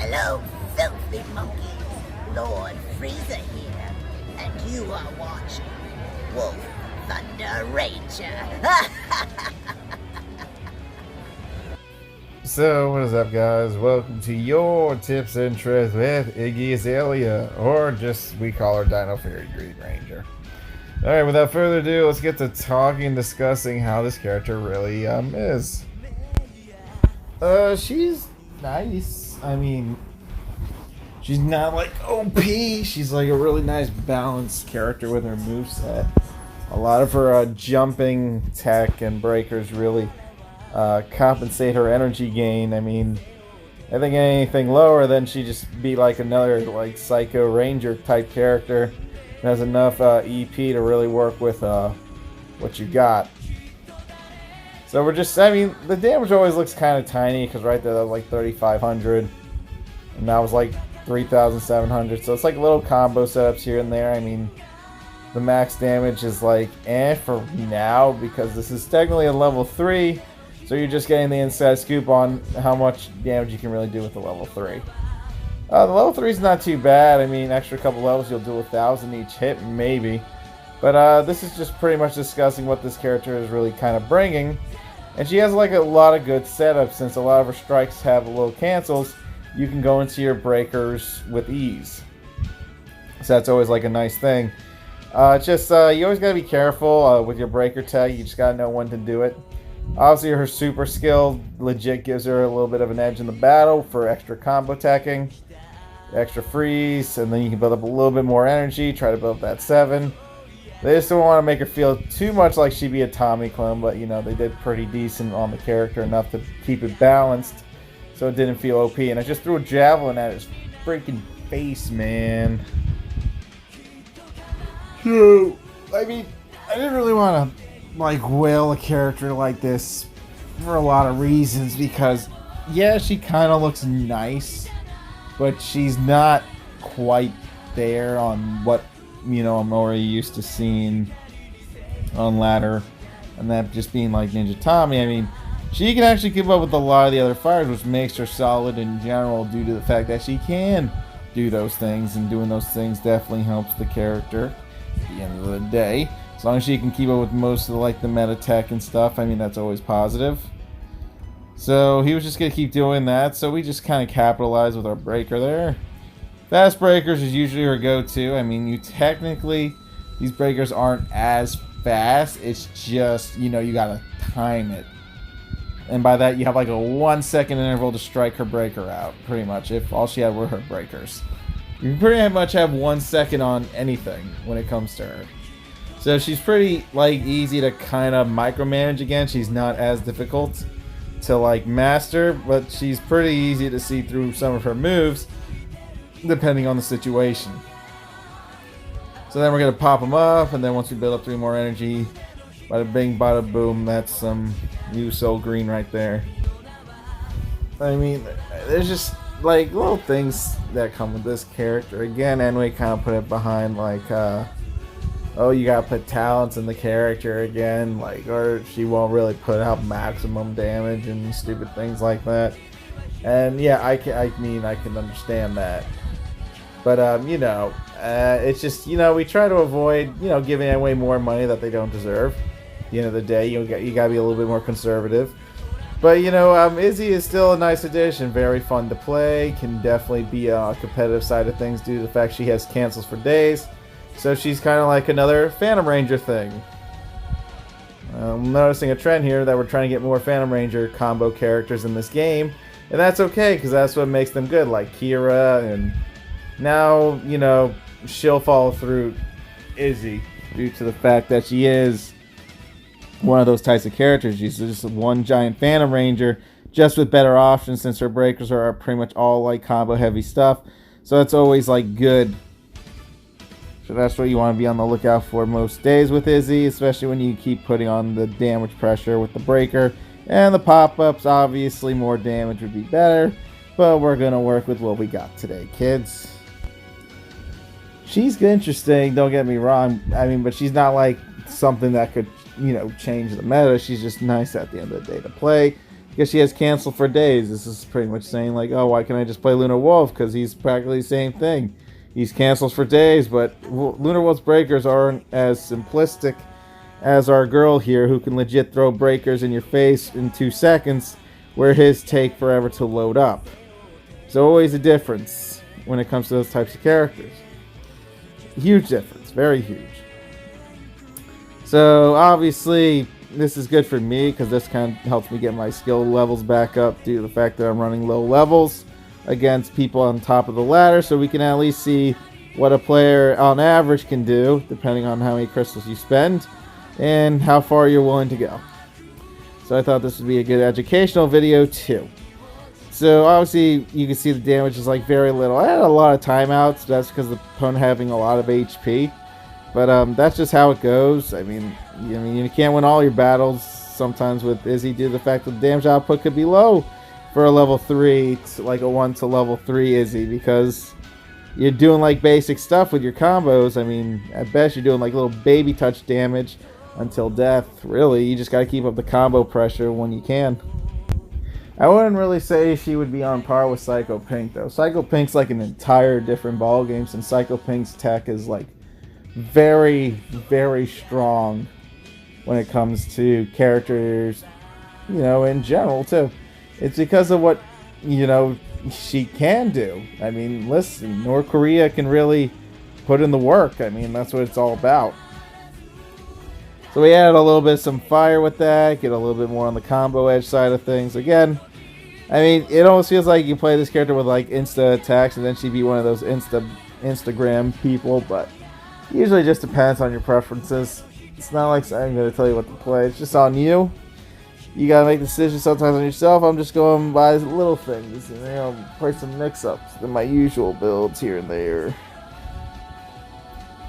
Hello, filthy monkeys. Lord Freezer here, and you are watching Wolf Thunder Ranger. So, what is up, guys? Welcome to your tips and tricks with Iggy Azalea, or just we call her Dino Fairy Green Ranger. Alright, without further ado, let's get to talking and discussing how this character really is. She's nice. I mean, she's not like OP. She's like a really nice balanced character with her moveset. A lot of her jumping tech and breakers really compensate her energy gain. I mean, I think anything lower, then she'd just be like another like Psycho Ranger type character that has enough EP to really work with what you got. So we're just, I mean, the damage always looks kind of tiny because right there that was like 3,500 and that was like 3,700. So it's like little combo setups here and there. I mean, the max damage is like for now because this is technically a level 3. So you're just getting the inside scoop on how much damage you can really do with the level 3. The level 3 is not too bad. I mean, extra couple levels, you'll do 1,000 each hit, maybe. But this is just pretty much discussing what this character is really kind of bringing. And she has like a lot of good setups. Since a lot of her strikes have little cancels, you can go into your breakers with ease. So that's always like a nice thing. You always got to be careful with your breaker tech. You just got to know when to do it. Obviously, her super skill legit gives her a little bit of an edge in the battle for extra combo attacking, extra freeze, and then you can build up a little bit more energy, try to build up that 7. They just don't want to make her feel too much like she'd be a Tommy clone, but you know, they did pretty decent on the character, enough to keep it balanced so it didn't feel OP. And I just threw a javelin at his freaking face, man. So, I mean, I didn't really want to like whale a character like this for a lot of reasons, because yeah, she kind of looks nice, but she's not quite there on what, you know, I'm already used to seeing on ladder, and that just being like Ninja Tommy. I mean, she can actually keep up with a lot of the other fighters, which makes her solid in general due to the fact that she can do those things, and doing those things definitely helps the character at the end of the day. As long as she can keep up with most of the meta tech and stuff, I mean, that's always positive. So he was just going to keep doing that, so we just kind of capitalized with our breaker there. Fast breakers is usually her go-to. I mean, these breakers aren't as fast. It's just, you know, you got to time it. And by that, you have like a 1-second interval to strike her breaker out, pretty much, if all she had were her breakers. You pretty much have 1 second on anything when it comes to her. So she's pretty like easy to kind of micromanage again. She's not as difficult to like master, but she's pretty easy to see through some of her moves depending on the situation. So then we're going to pop them up, and then once we build up 3 more energy, bada bing, bada boom, that's some new soul green right there. I mean, there's just like little things that come with this character. Again, Enway kind of put it behind like, oh, you gotta put talents in the character again, like, or she won't really put out maximum damage and stupid things like that. And yeah, I can understand that. But you know, it's just, you know, we try to avoid, you know, giving away more money that they don't deserve. At the end of the day, you gotta be a little bit more conservative. But you know, Izzy is still a nice addition, very fun to play, can definitely be a competitive side of things due to the fact she has cancels for days. So she's kind of like another Phantom Ranger thing. I'm noticing a trend here that we're trying to get more Phantom Ranger combo characters in this game. And that's okay, because that's what makes them good, like Kira. And now, you know, she'll follow through Izzy due to the fact that she is one of those types of characters. She's just one giant Phantom Ranger, just with better options, since her breakers are pretty much all like combo heavy stuff. So it's always like good. So that's what you want to be on the lookout for most days with Izzy, especially when you keep putting on the damage pressure with the breaker. And the pop-ups, obviously more damage would be better, but we're going to work with what we got today, kids. She's interesting, don't get me wrong, I mean, but she's not like something that could, you know, change the meta. She's just nice at the end of the day to play. because she has canceled for days. This is pretty much saying like, oh, why can't I just play Lunar Wolf? Because he's practically the same thing. He's canceled for days, but Lunar Wolf's breakers aren't as simplistic as our girl here, who can legit throw breakers in your face in 2 seconds, where his take forever to load up. There's always a difference when it comes to those types of characters. Huge difference, very huge. So obviously this is good for me because this kind of helps me get my skill levels back up due to the fact that I'm running low levels against people on top of the ladder, so we can at least see what a player on average can do depending on how many crystals you spend and how far you're willing to go. So I thought this would be a good educational video too. So obviously you can see the damage is like very little. I had a lot of timeouts. That's because the opponent having a lot of HP. But that's just how it goes. I mean, you can't win all your battles sometimes with Izzy due to the fact that the damage output could be low for a level 3, like a 1 to level 3 Izzy, because you're doing like basic stuff with your combos. I mean, at best you're doing like little baby touch damage until death. Really, you just got to keep up the combo pressure when you can. I wouldn't really say she would be on par with Psycho Pink though. Psycho Pink's like an entire different ball game, since Psycho Pink's tech is like very, very strong when it comes to characters, in general too. It's because of what, she can do. I mean, listen, North Korea can really put in the work. I mean, that's what it's all about. So we added a little bit of some fire with that, get a little bit more on the combo edge side of things. Again, I mean, it almost feels like you play this character with like insta attacks and then she'd be one of those Instagram people, but usually just depends on your preferences. It's not like I'm going to tell you what to play. It's just on you. You got to make decisions sometimes on yourself. I'm just going by little things and play some mix-ups than my usual builds here and there.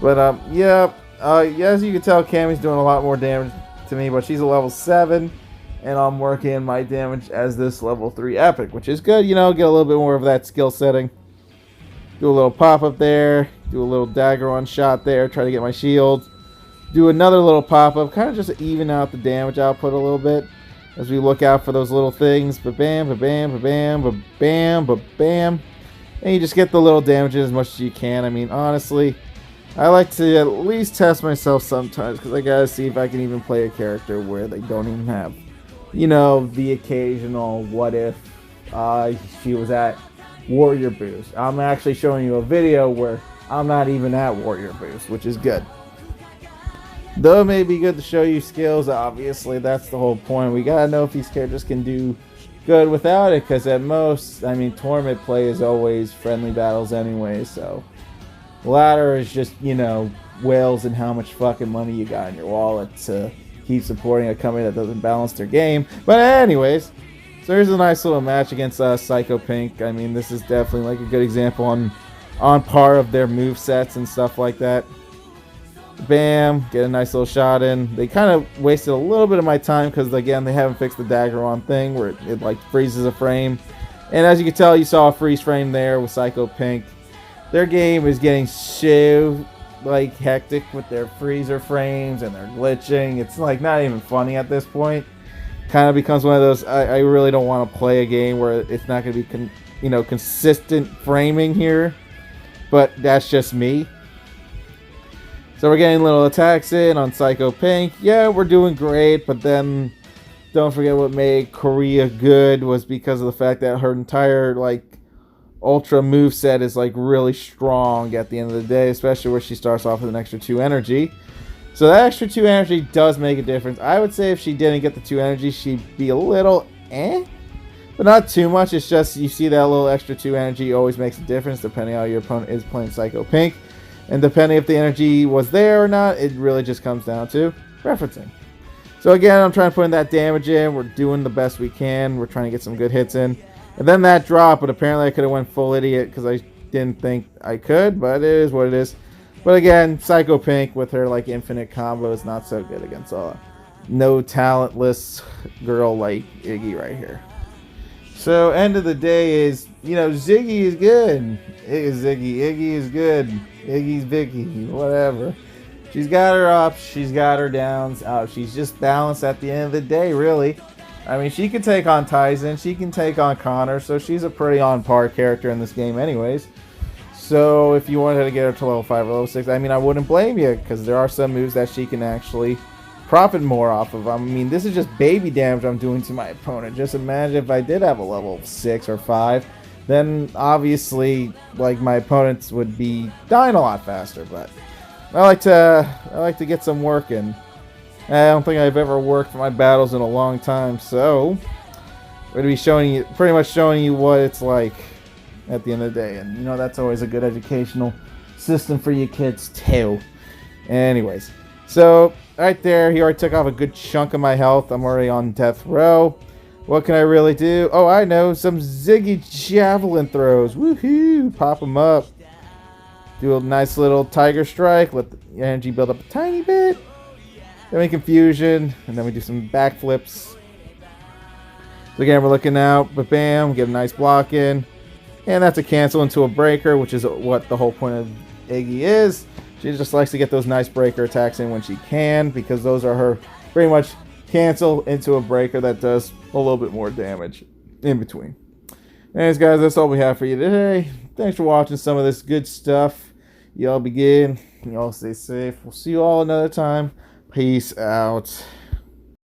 But as you can tell, Cammy's doing a lot more damage to me, but she's a level 7, and I'm working my damage as this level 3 epic, which is good. Get a little bit more of that skill setting. Do a little pop-up there, do a little dagger on shot there, try to get my shield. Do another little pop-up, kind of just even out the damage output a little bit as we look out for those little things. Ba-bam, ba-bam, ba-bam, ba-bam, ba-bam. And you just get the little damages as much as you can. I mean, honestly, I like to at least test myself sometimes because I gotta see if I can even play a character where they don't even have, the occasional what if she was at Warrior Boost. I'm actually showing you a video where I'm not even at Warrior Boost, which is good. Though it may be good to show you skills, obviously that's the whole point. We gotta know if these characters can do good without it, because at most, tournament play is always friendly battles anyway, so ladder is just, whales and how much fucking money you got in your wallet to keep supporting a company that doesn't balance their game. But anyways, so here's a nice little match against Psycho Pink. I mean, this is definitely like a good example on par of their move sets and stuff like that. Bam, get a nice little shot in. They kind of wasted a little bit of my time because, again, they haven't fixed the dagger on thing where it like freezes a frame. And as you can tell, you saw a freeze frame there with Psycho Pink. Their game is getting so like hectic with their freezer frames and their glitching. It's like not even funny at this point. Kind of becomes one of those, I really don't want to play a game where it's not going to be consistent framing here. But that's just me. So we're getting little attacks in on Psycho Pink. Yeah, we're doing great, but then don't forget what made Korea good was because of the fact that her entire ultra moveset is really strong at the end of the day, especially where she starts off with an extra 2 energy. So that extra 2 energy does make a difference. I would say if she didn't get the 2 energy, she'd be a little but not too much. It's just you see that little extra 2 energy always makes a difference depending on how your opponent is playing Psycho Pink. And depending if the energy was there or not, it really just comes down to referencing. So again, I'm trying to put in that damage in. We're doing the best we can. We're trying to get some good hits in. And then that drop, but apparently I could have went full idiot because I didn't think I could, but it is what it is. But again, Psycho Pink with her infinite combo is not so good against a no talentless girl like Iggy right here. So end of the day is, Ziggy is good. Iggy is good. Iggy's Vicky, whatever. She's got her ups, she's got her downs. She's just balanced at the end of the day, really. I mean, she can take on Tyson, she can take on Connor, so she's a pretty on par character in this game anyways. So if you wanted to get her to level 5 or level 6, I mean, I wouldn't blame you, because there are some moves that she can actually profit more off of. I mean, this is just baby damage I'm doing to my opponent. Just imagine if I did have a level 6 or 5, then obviously, like, my opponents would be dying a lot faster, but I like to get some work in. I don't think I've ever worked for my battles in a long time, so we're going to be showing you, pretty much showing you what it's like at the end of the day. And, you know, that's always a good educational system for you kids, too. Anyways, so right there, he already took off a good chunk of my health. I'm already on death row. What can I really do? Oh, I know, some Ziggy javelin throws. Woohoo! Pop them up. Do a nice little tiger strike. Let the energy build up a tiny bit. Then we confusion, and then we do some backflips. So again, we're looking out, but bam, get a nice block in. And that's a cancel into a breaker, which is what the whole point of Iggy is. She just likes to get those nice breaker attacks in when she can, because those are her pretty much cancel into a breaker that does a little bit more damage in between. Anyways, guys, that's all we have for you today. Thanks for watching some of this good stuff. Y'all be good. Y'all stay safe. We'll see you all another time. Peace out.